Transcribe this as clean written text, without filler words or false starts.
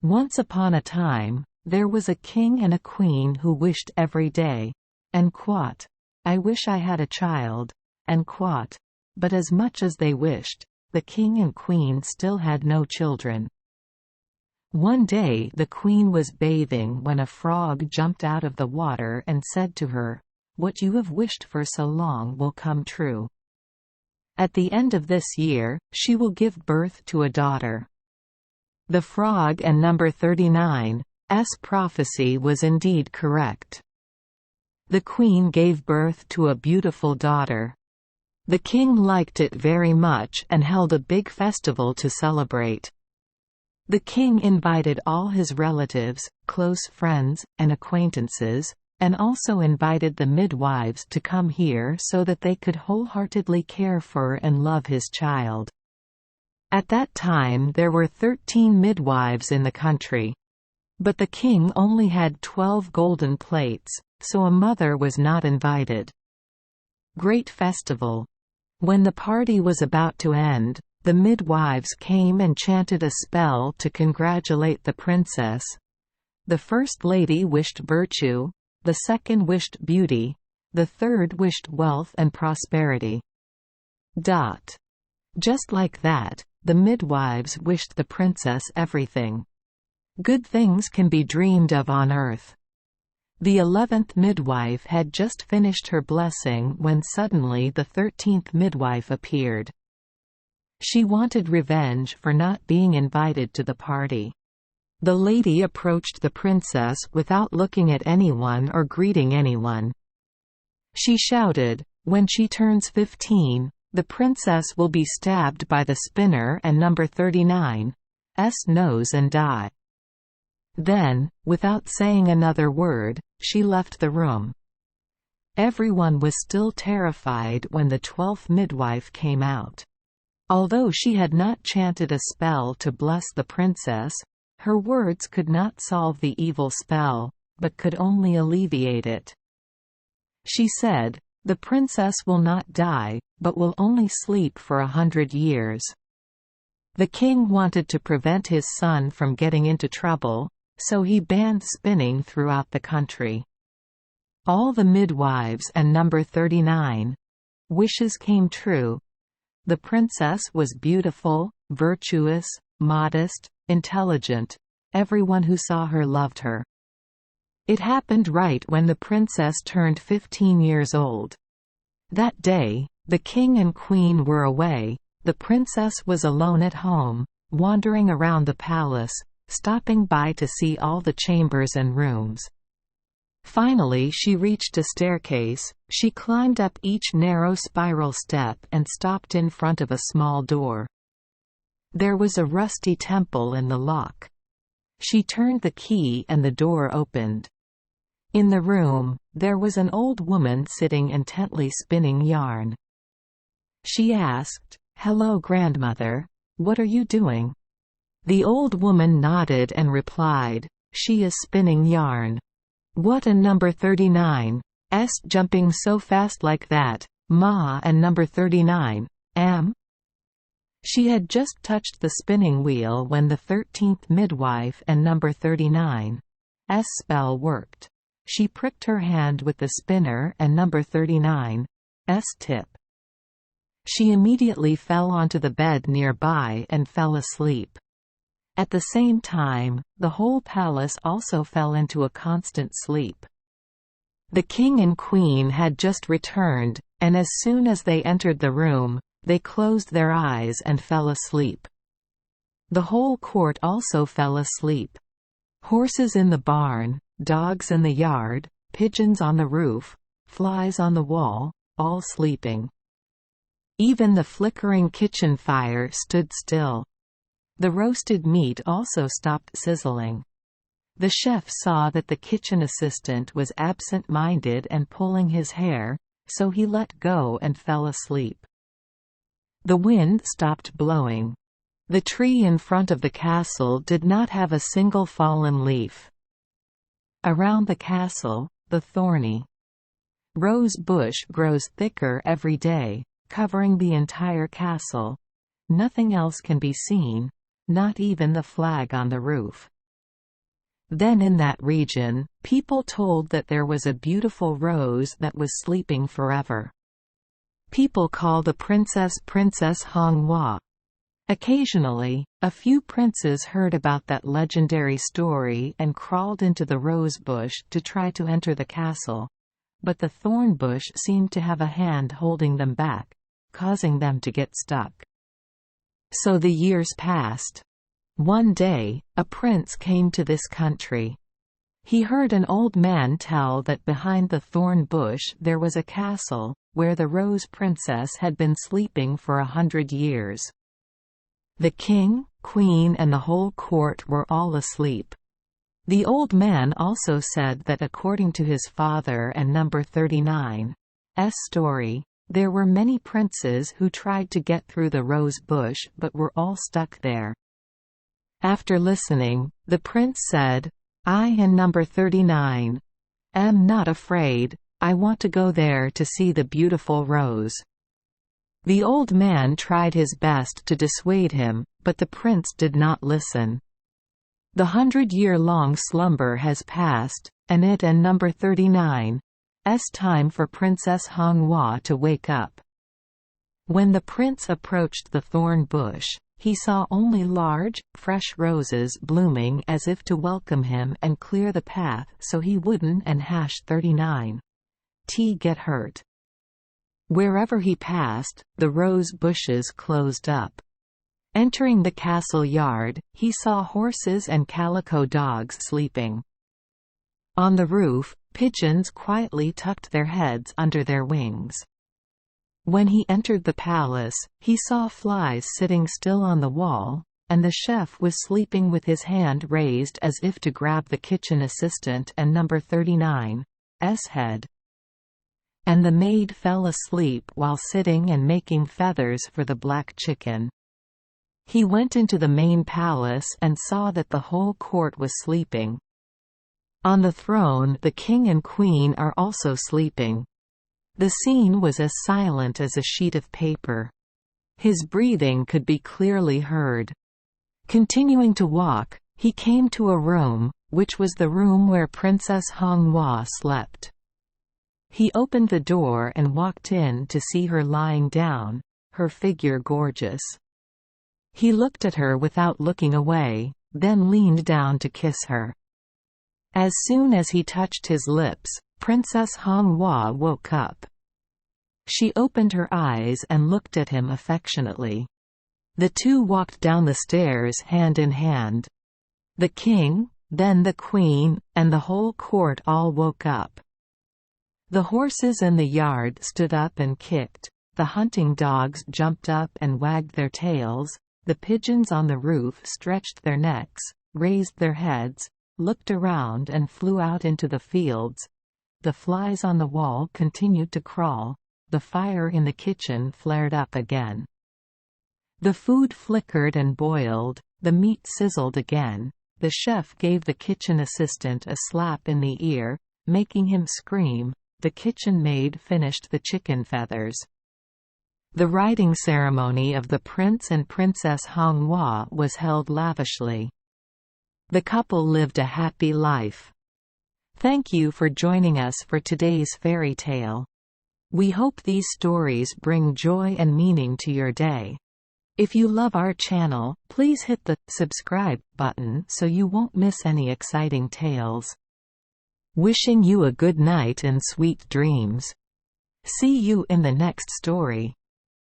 Once upon a time, there was a king and a queen who wished every day, and quot, "I wish I had a child," and quot, but as much as they wished, the king and queen still had no children. One day the queen was bathing when a frog jumped out of the water and said to her, "What you have wished for so long will come true. At the end of this year, she will give birth to a daughter." The frog and number 39's prophecy was indeed correct. The queen gave birth to a beautiful daughter. The king liked it very much and held a big festival to celebrate. The king invited all his relatives, close friends, and acquaintances, and also invited the midwives to come here so that they could wholeheartedly care for and love his child. At that time there were 13 midwives in the country. But the king only had 12 golden plates, so a mother was not invited. Great festival. When the party was about to end, the midwives came and chanted a spell to congratulate the princess. The first lady wished virtue, the second wished beauty, the third wished wealth and prosperity. Just like that, the midwives wished the princess everything. Good things can be dreamed of on earth. The 11th midwife had just finished her blessing when suddenly the 13th midwife appeared. She wanted revenge for not being invited to the party. The lady approached the princess without looking at anyone or greeting anyone. She shouted, "When she turns 15, the princess will be stabbed by the spinner and number 39's nose and die." Then, without saying another word, she left the room. Everyone was still terrified when the 12th midwife came out. Although she had not chanted a spell to bless the princess, her words could not solve the evil spell, but could only alleviate it. She said, "The princess will not die, but will only sleep for 100 years." The king wanted to prevent his son from getting into trouble, so he banned spinning throughout the country. All the midwives and number 39's wishes came true. The princess was beautiful, virtuous, modest, intelligent. Everyone who saw her loved her. It happened right when the princess turned 15 years old. That day, the king and queen were away. The princess was alone at home, wandering around the palace, stopping by to see all the chambers and rooms. Finally she reached a staircase. She climbed up each narrow spiral step and stopped in front of a small door. There was a rusty temple in the lock. She turned the key and the door opened. In the room, there was an old woman sitting intently spinning yarn. She asked, "Hello, grandmother. What are you doing?" The old woman nodded and replied, "She is spinning yarn." "What a number 39's jumping so fast like that, ma, and number 39, She had just touched the spinning wheel when the 13th midwife and number 39's spell worked. She pricked her hand with the spinner and number 39's tip. She immediately fell onto the bed nearby and fell asleep. At the same time, the whole palace also fell into a constant sleep. The king and queen had just returned, and as soon as they entered the room, they closed their eyes and fell asleep. The whole court also fell asleep. Horses in the barn, dogs in the yard, pigeons on the roof, flies on the wall, all sleeping. Even the flickering kitchen fire stood still. The roasted meat also stopped sizzling. The chef saw that the kitchen assistant was absent-minded and pulling his hair, so he let go and fell asleep. The wind stopped blowing. The tree in front of the castle did not have a single fallen leaf. Around the castle, the thorny rose bush grows thicker every day, covering the entire castle. Nothing else can be seen, not even the flag on the roof. Then in that region, people told that there was a beautiful rose that was sleeping forever. People call the princess Princess Hongwa. Occasionally, a few princes heard about that legendary story and crawled into the rose bush to try to enter the castle, but the thorn bush seemed to have a hand holding them back, causing them to get stuck. So the years passed. One day, a prince came to this country. He heard an old man tell that behind the thorn bush there was a castle, where the Rose Princess had been sleeping for 100 years. The king, queen and the whole court were all asleep. The old man also said that according to his father and number 39's story, there were many princes who tried to get through the rose bush but were all stuck there. After listening, the prince said, "I and number 39 am not afraid. I want to go there to see the beautiful rose." The old man tried his best to dissuade him, but the prince did not listen. The 100-year-long slumber has passed, and it and number 39's time for Princess Hongwa to wake up. When the prince approached the thorn bush, he saw only large, fresh roses blooming as if to welcome him and clear the path so he wouldn't and #39 get hurt. Wherever he passed, the rose bushes closed up. Entering the castle yard, he saw horses and calico dogs sleeping. On the roof, pigeons quietly tucked their heads under their wings. When he entered the palace, he saw flies sitting still on the wall, and the chef was sleeping with his hand raised as if to grab the kitchen assistant and number 39's head. And the maid fell asleep while sitting and making feathers for the black chicken. He went into the main palace and saw that the whole court was sleeping. On the throne the king and queen are also sleeping. The scene was as silent as a sheet of paper. His breathing could be clearly heard. Continuing to walk, he came to a room, which was the room where Princess Hongwa slept. He opened the door and walked in to see her lying down, her figure gorgeous. He looked at her without looking away, then leaned down to kiss her. As soon as he touched his lips, Princess Hongwa woke up. She opened her eyes and looked at him affectionately. The two walked down the stairs hand in hand. The king, then the queen, and the whole court all woke up. The horses in the yard stood up and kicked, the hunting dogs jumped up and wagged their tails, the pigeons on the roof stretched their necks, raised their heads, looked around and flew out into the fields. The flies on the wall continued to crawl, the fire in the kitchen flared up again. The food flickered and boiled, the meat sizzled again, the chef gave the kitchen assistant a slap in the ear, making him scream. The kitchen maid finished the chicken feathers. The riding ceremony of the prince and Princess Hongwa was held lavishly. The couple lived a happy life. Thank you for joining us for today's fairy tale. We hope these stories bring joy and meaning to your day. If you love our channel, please hit the subscribe button so you won't miss any exciting tales. Wishing you a good night and sweet dreams. See you in the next story.